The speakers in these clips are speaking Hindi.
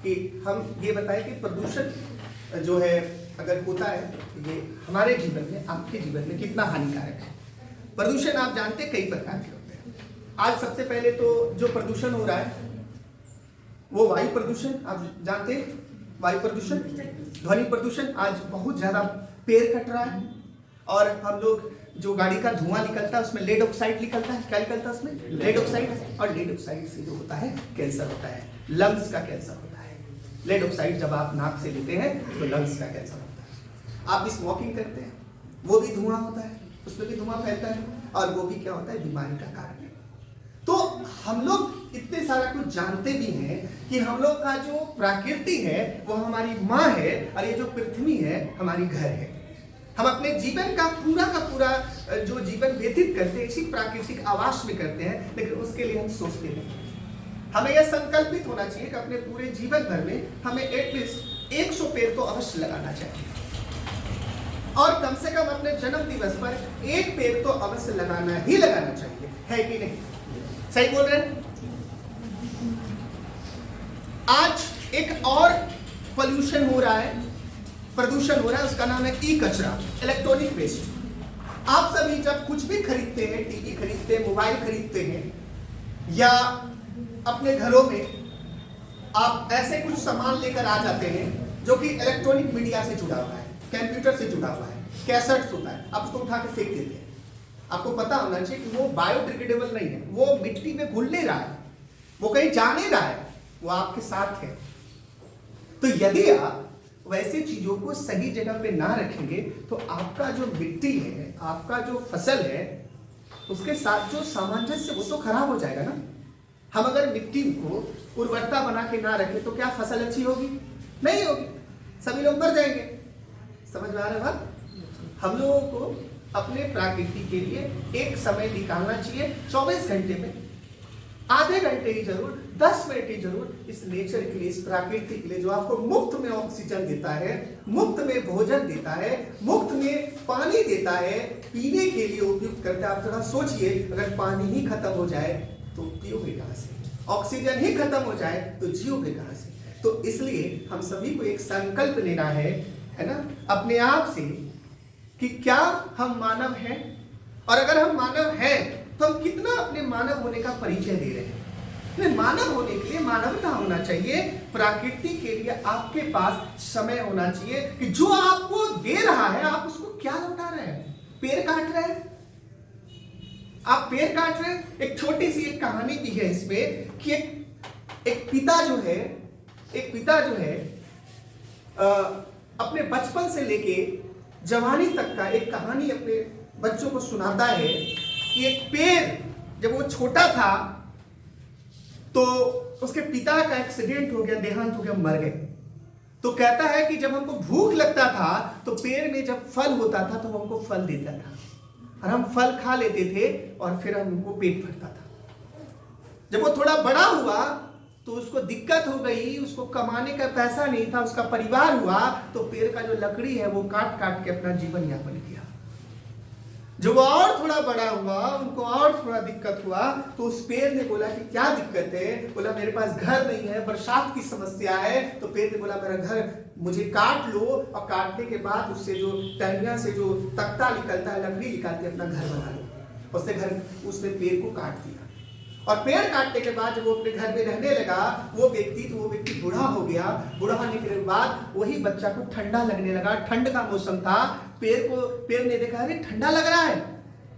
कि हम ये बताएं कि प्रदूषण जो है अगर होता है तो ये हमारे जीवन में, आपके जीवन में कितना हानिकारक है। प्रदूषण आप जानते हैं कई प्रकार के होते हैं। आज सबसे पहले तो जो प्रदूषण हो रहा है वो वायु प्रदूषण, आप जानते हैं वायु प्रदूषण, ध्वनि प्रदूषण। आज बहुत ज्यादा पेड़ कट रहा है और हम लोग जो गाड़ी का धुआं निकलता है उसमें लेड ऑक्साइड निकलता है। क्या निकलता है उसमें? Lead oxide. और लेड ऑक्साइड से जो होता है कैंसर होता है, लंग्स का कैंसर होता है। लेड ऑक्साइड जब आप नाक से लेते हैं तो लंग्स का कैंसर होता है। आप स्मोकिंग करते हैं, वो भी धुआं होता है, उसमें भी धुआं फैलता है और वो भी क्या होता है? बीमारी का कारण है। तो हम लोग इतने सारा कुछ जानते भी हैं कि हम लोग का जो प्रकृति है वो हमारी माँ है और ये जो पृथ्वी है हमारी घर है। हम अपने जीवन का पूरा जो जीवन व्यतीत करते हैं इसी प्राकृतिक आवास में करते हैं, लेकिन उसके लिए हम सोचते नहीं। हमें यह संकल्पित होना चाहिए कि अपने पूरे जीवन भर में हमें एटलीस्ट 100 पेड़ तो अवश्य लगाना चाहिए और कम से कम अपने जन्म दिवस पर 1 पेड़ तो अवश्य लगाना ही लगाना चाहिए, है कि नहीं? सही बोल रहे हैं? आज एक और पोल्यूशन हो रहा है, प्रदूषण हो रहा है, उसका नाम है ई कचरा, इलेक्ट्रॉनिक वेस्ट। आप सभी जब कुछ भी खरीदते हैं, टीवी खरीदते हैं, मोबाइल खरीदते हैं या अपने घरों में आप ऐसे कुछ सामान लेकर आ जाते हैं जो कि इलेक्ट्रॉनिक मीडिया से जुड़ा हुआ है, कंप्यूटर से जुड़ा हुआ है, कैसेट्स होता है, आप उसको उठा के फेंक देते हैं। आपको पता होना चाहिए कि वो बायोडिग्रेडेबल नहीं है, वो मिट्टी में घुल नहीं रहा है, वो कहीं जा नहीं रहा है, वो आपके साथ है। तो यदि आप वैसे चीजों को सही जगह पे ना रखेंगे तो आपका जो मिट्टी है, आपका जो फसल है, उसके साथ जो सामंजस्य वो तो खराब हो जाएगा ना। हम अगर मिट्टी को उर्वरता बना के ना रखें तो क्या फसल अच्छी होगी? नहीं होगी, सभी लोग मर जाएंगे। समझ में आ रहा है बात? हम लोगों को अपने प्रकृति के लिए एक समय निकालना चाहिए, 24 घंटे में आधे घंटे ही जरूर, 10 मिनट ही जरूर इस नेचर के लिए, इस प्रकृति के लिए जो आपको मुफ्त में ऑक्सीजन देता है, मुफ्त में भोजन देता है, मुफ्त में पानी देता है, पीने के लिए उपयुक्त करता है। आप थोड़ा सोचिए, अगर पानी ही खत्म हो जाए तो पियोगे कहां से? ऑक्सीजन ही खत्म हो जाए तो जियोगे कहां से? तो इसलिए हम सभी को एक संकल्प लेना है ना, अपने आप से कि क्या हम मानव हैं, और अगर हम मानव हैं तो हम कितना अपने मानव होने का परिचय दे रहे हैं। मानव होने के लिए मानवता होना चाहिए, प्रकृति के लिए आपके पास समय होना चाहिए कि जो आपको दे रहा है आप उसको क्या लौटा रहे हैं? पेड़ काट रहे हैं, आप पेड़ काट रहे हैं। एक छोटी सी एक कहानी भी है इसमें कि एक पिता जो है अपने बचपन से लेके जवानी तक का एक कहानी अपने बच्चों को सुनाता है कि एक पेड़ जब वो छोटा था तो उसके पिता का एक्सीडेंट हो गया, देहांत हो गया, मर गए। तो कहता है कि जब हमको भूख लगता था तो पेड़ में जब फल होता था तो वो हमको फल देता था और हम फल खा लेते थे और फिर हमको पेट भरता था। जब वो थोड़ा बड़ा हुआ तो उसको दिक्कत हो गई, उसको कमाने का पैसा नहीं था, उसका परिवार हुआ, तो पेड़ का जो लकड़ी है वो काट काट के अपना जीवन यापन किया। जब वो और थोड़ा बड़ा हुआ, उनको और थोड़ा दिक्कत हुआ, तो उस पेड़ ने बोला कि क्या दिक्कत है? बोला मेरे पास घर नहीं है, बरसात की समस्या है। तो पेड़ ने बोला मेरा घर मुझे काट लो, और काटने के बाद उससे जो टहनियां से जो तख्ता निकलता है, लकड़ी निकालती है, अपना घर बना लो। उसने पेड़ को काट दिया और पेड़ काटने के बाद जब वो अपने घर में रहने लगा वो व्यक्ति बूढ़ा हो गया। बूढ़ा होने के बाद वही बच्चा को ठंडा लगने लगा, ठंड का मौसम था। पेड़ ने देखा अरे ठंडा लग रहा है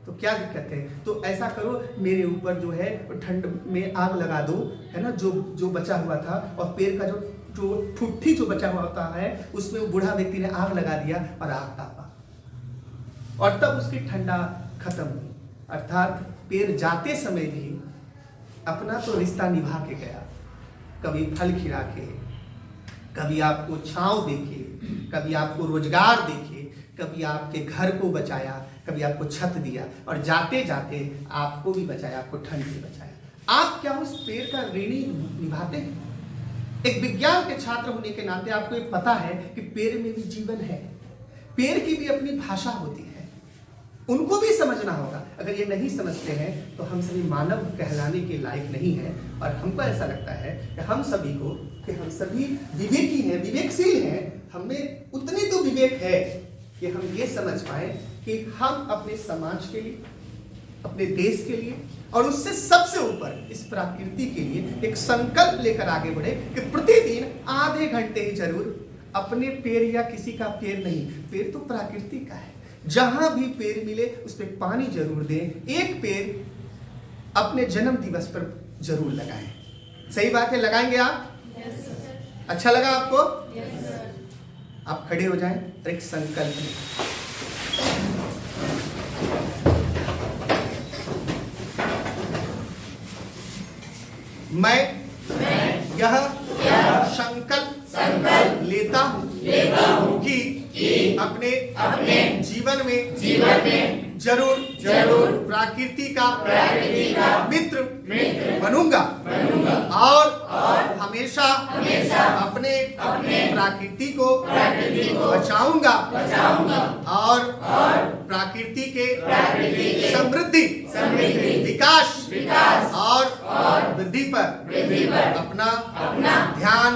तो क्या दिक्कत है, तो ऐसा करो मेरे ऊपर जो है ठंड में आग लगा दो, है ना, जो बचा हुआ था। और पेड़ का जो ठुट्ठी जो बचा हुआ होता है उसमें वो बूढ़ा व्यक्ति ने आग लगा दिया और आग तापा और तब उसकी ठंडा खत्म हुई। अर्थात पेड़ जाते समय भी अपना तो रिश्ता निभा के गया, कभी फल खिला के, कभी आपको छांव देके, कभी आपको रोजगार देके, कभी आपके घर को बचाया, कभी आपको छत दिया और जाते जाते आपको भी बचाया, आपको ठंड से बचाया। आप क्या उस पेड़ का ऋणी निभाते हैं? एक विज्ञान के छात्र होने के नाते आपको ये पता है कि पेड़ में भी जीवन है, पेड़ की भी अपनी भाषा होती है, उनको भी समझना होगा। अगर ये नहीं समझते हैं तो हम सभी मानव कहलाने के लायक नहीं है। और हमको ऐसा लगता है कि हम सभी को कि हम सभी विवेकी हैं, विवेकशील हैं, हमें उतनी तो विवेक है कि हम ये समझ पाए कि हम अपने समाज के लिए, अपने देश के लिए और उससे सबसे ऊपर इस प्रकृति के लिए एक संकल्प लेकर आगे बढ़े कि प्रतिदिन आधे घंटे ही जरूर अपने पेड़ या किसी का पेड़ नहीं, पेड़ तो प्रकृति का है, जहां भी पेड़ मिले उस पर पानी जरूर दें, एक पेड़ अपने जन्म दिवस पर जरूर लगाएं। सही बात है, लगाएंगे आप? अच्छा लगा आपको? आप खड़े हो जाएं और एक संकल्प लें। मैं यह संकल्प लेता हूँ कि अपने जीवन में जरूर प्रकृति का मित्र बनूंगा और हमेशा अपने प्रकृति को बचाऊंगा और प्रकृति के समृद्धि, विकास और वृद्धि पर अपना ध्यान